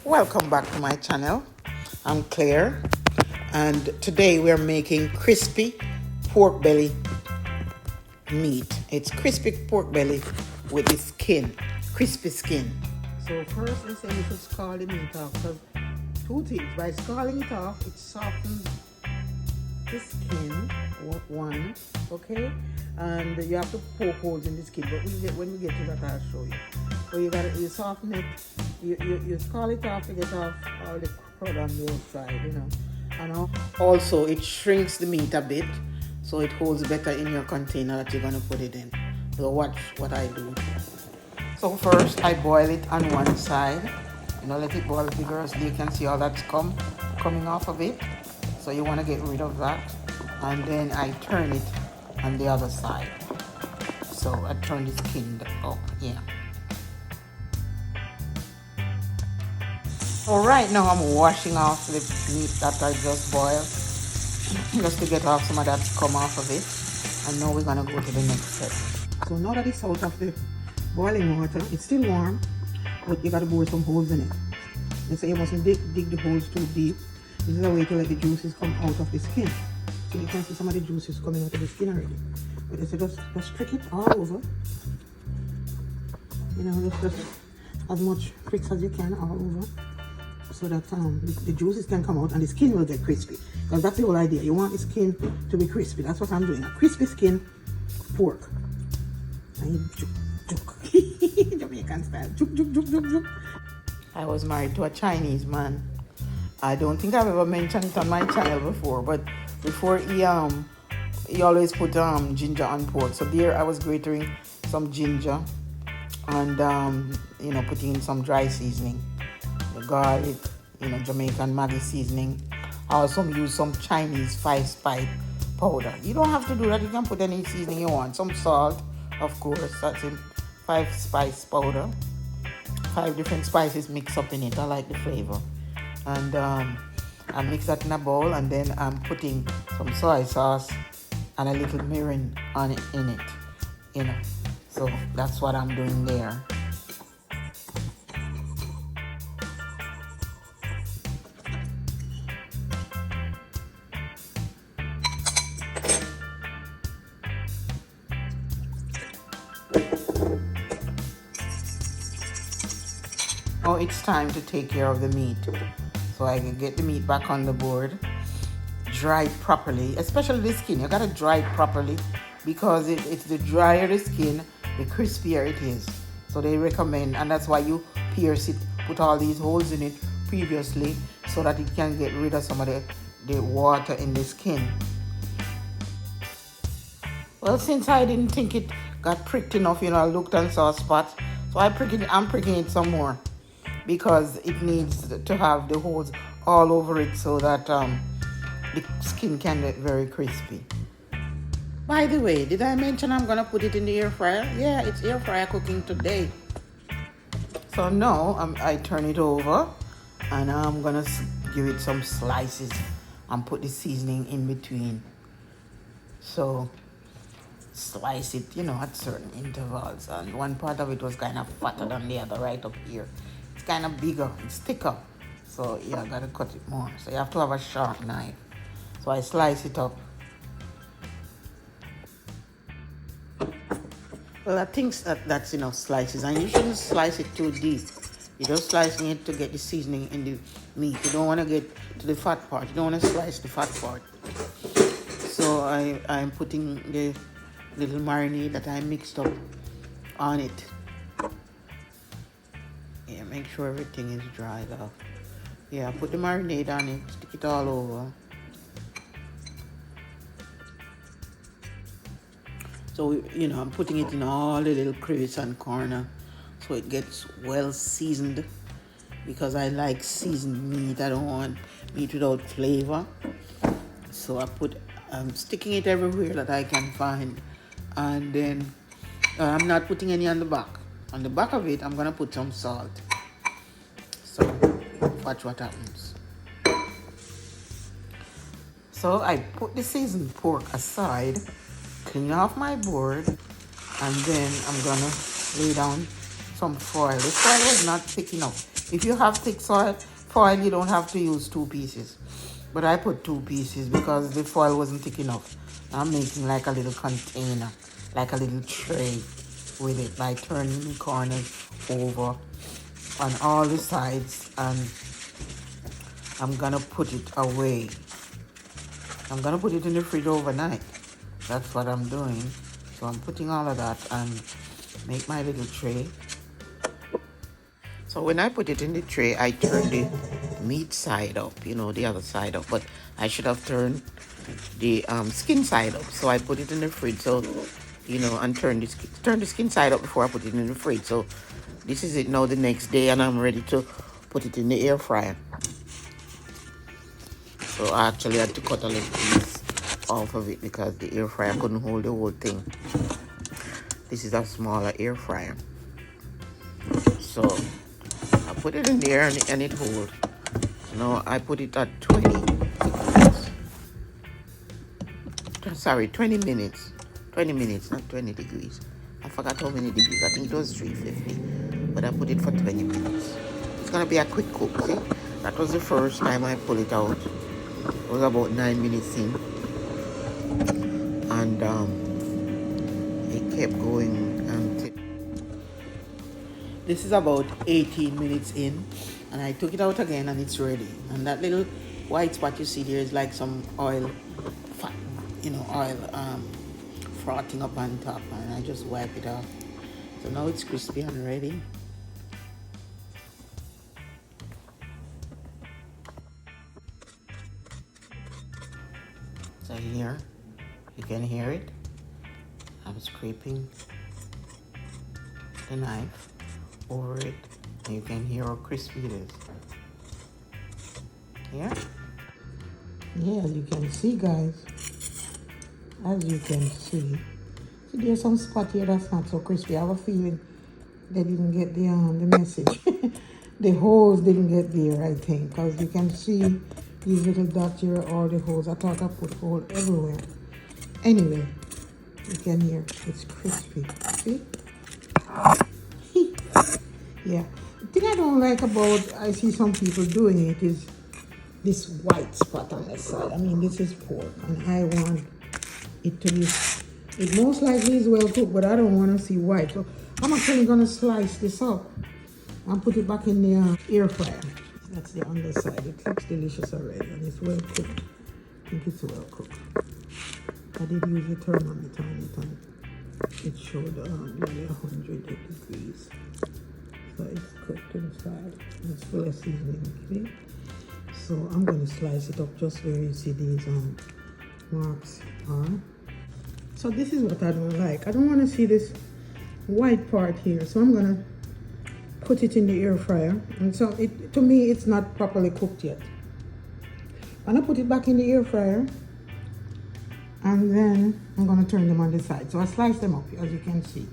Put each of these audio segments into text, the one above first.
Welcome back to my channel. I'm Claire, and today we're making crispy pork belly meat. It's crispy pork belly with the skin, crispy skin. So first they say you should scald the meat off, because two things. By scalding it off, it softens the skin, one, okay? And you have to poke holes in the skin, but when we get to that, I'll show you. So you soften it, you scald it off to get off all the crud on the outside, And also it shrinks the meat a bit, so it holds better in your container that you're gonna put it in. So watch what I do. So first I boil it on one side, let it boil vigorously. You can see all that's coming off of it. So you want to get rid of that, and then I turn it on the other side. So I turn the skin up, yeah. So right now I'm washing off the meat that I just boiled, just to get off some of that's come off of it. And now we're gonna go to the next step. So now that it's out of the boiling water, it's still warm, but you gotta bore some holes in it. They say you mustn't dig the holes too deep. This is a way to let the juices come out of the skin. So you can see some of the juices coming out of the skin already. But they say just prick it all over. Just as much pricks as you can all over, so that the juices can come out and the skin will get crispy. Because that's the whole idea. You want the skin to be crispy. That's what I'm doing. A crispy skin pork. And you juk. Jamaican style. Juk. I was married to a Chinese man. I don't think I've ever mentioned it on my channel before, but before he always put ginger on pork. So there I was grating some ginger and putting in some dry seasoning, the garlic, Jamaican Maggi seasoning. I also use some Chinese 5-spice powder. You don't have to do that. You can put any seasoning you want. Some salt, of course. That's in 5-spice powder. 5 different spices mixed up in it. I like the flavor. And I mix that in a bowl, and then I'm putting some soy sauce and a little mirin in it. So that's what I'm doing there. Now it's time to take care of the meat. So I can get the meat back on the board, dry it properly, especially the skin. You gotta dry it properly, because it's the drier the skin, the crispier it is. So they recommend, and that's why you pierce it, put all these holes in it previously, so that it can get rid of some of the water in the skin. Well, since I didn't think it got pricked enough, I looked and saw a spot, so I'm pricking it some more, because it needs to have the holes all over it, so that the skin can get very crispy. By the way, did I mention I'm gonna put it in the air fryer? Yeah, it's air fryer cooking today. So now I turn it over, and I'm gonna give it some slices and put the seasoning in between. So slice it, at certain intervals. And one part of it was kind of fatter than the other, right up here. It's kind of bigger, it's thicker. So I gotta cut it more. So you have to have a sharp knife. So I slice it up. Well, I think that's enough slices, and you shouldn't slice it too deep. You're just slicing it to get the seasoning in the meat. You don't want to get to the fat part. You don't want to slice the fat part. So I'm putting the little marinade that I mixed up on it. Yeah, make sure everything is dried off. Yeah, put the marinade on it, stick it all over. So, I'm putting it in all the little crevices and corner, so it gets well seasoned, because I like seasoned meat. I don't want meat without flavor. So I'm sticking it everywhere that I can find. And then I'm not putting any on the back. On the back of it, I'm gonna put some salt. So watch what happens. So I put the seasoned pork aside, clean off my board, and then I'm gonna lay down some foil. The foil was not thick enough. If you have thick foil, you don't have to use 2 pieces. But I put 2 pieces because the foil wasn't thick enough. I'm making like a little container, like a little tray with it by turning the corners over on all the sides, and I'm gonna put it away. I'm gonna put it in the fridge overnight. That's what I'm doing. So I'm putting all of that and make my little tray. So when I put it in the tray, I turn the meat side up, the other side up. But I should have turned the skin side up. So I put it in the fridge. So, and turn the skin side up before I put it in the fridge. So this is it now the next day, and I'm ready to put it in the air fryer. So I actually had to cut a little piece off of it because the air fryer couldn't hold the whole thing. This is a smaller air fryer. So I put it in there and it holds. Now I put it at 20 degrees. Sorry, 20 minutes. 20 minutes, not 20 degrees. I forgot how many degrees. I think it was 350. But I put it for 20 minutes. It's going to be a quick cook, see? That was the first time I pulled it out. It was about 9 minutes in. And it kept going. This is about 18 minutes in. And I took it out again and it's ready. And that little white spot you see there is like some oil, fat, oil frothing up on top. And I just wipe it off. So now it's crispy and ready. So here, you can hear it. I'm scraping the knife over it. And you can hear how crispy it is. Yeah? Yeah, as you can see, guys. As you can see. So there's some spot here that's not so crispy. I have a feeling they didn't get the message. The holes didn't get there, I think. Because you can see these little dots here, all the holes. I thought I put holes everywhere. Anyway, you can hear it's crispy. See? Yeah. The thing I don't like about, I see some people doing it, is this white spot on the side. I mean, this is pork, and I want it to be, it most likely is well cooked, but I don't want to see white. So I'm actually going to slice this up and put it back in the air fryer. That's the underside. It looks delicious already, and it's well cooked. I think it's well cooked. I did use the thermometer on it, and it showed nearly 100 degrees. So it's cooked inside. It's full of seasoning, okay? So I'm going to slice it up just where you see these marks are. So this is what I don't like. I don't want to see this white part here. So I'm going to put it in the air fryer. And so to me, it's not properly cooked yet. I'm going to put it back in the air fryer. And then I'm going to turn them on the side. So I slice them up, as you can see.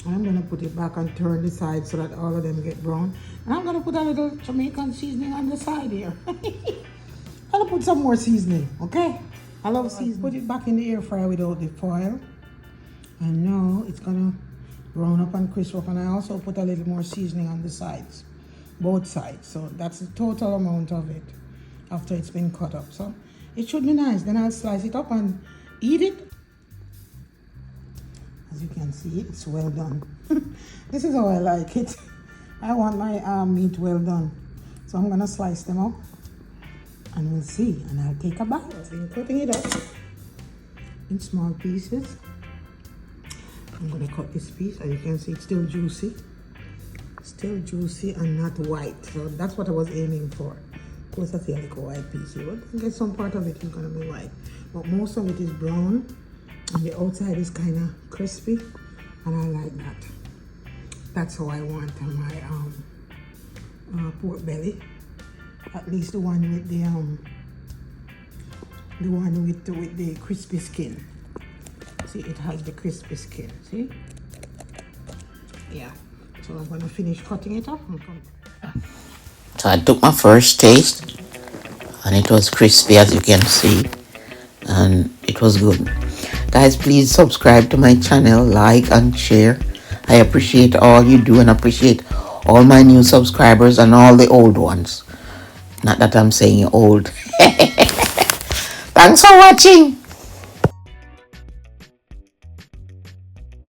And I'm going to put it back and turn the side so that all of them get brown. And I'm going to put a little Jamaican seasoning on the side here. I'm going to put some more seasoning, okay? I love seasoning. Put it back in the air fryer without the foil. And now it's going to brown up and crisp up. And I also put a little more seasoning on the sides, both sides. So that's the total amount of it after it's been cut up. So it should be nice. Then I'll slice it up and eat it. As you can see, it's well done. This is how I like it. I want my meat well done. So I'm gonna slice them up and we'll see. And I'll take a bite. I've been cutting it up in small pieces. I'm gonna cut this piece. As you can see, it's still juicy. Still juicy and not white. So that's what I was aiming for. Of course, I feel like a white piece here. But I guess some part of it is gonna be white. But most of it is brown. And the outside is kind of crispy, and I like that. That's how I want my pork belly. At least the one with the crispy skin. See, it has the crispy skin. See? Yeah. So I'm gonna finish cutting it up. So I took my first taste, and it was crispy, as you can see, and it was good. Guys, please subscribe to my channel, like and share. I appreciate all you do and appreciate all my new subscribers and all the old ones. Not that I'm saying you're old. Thanks for watching.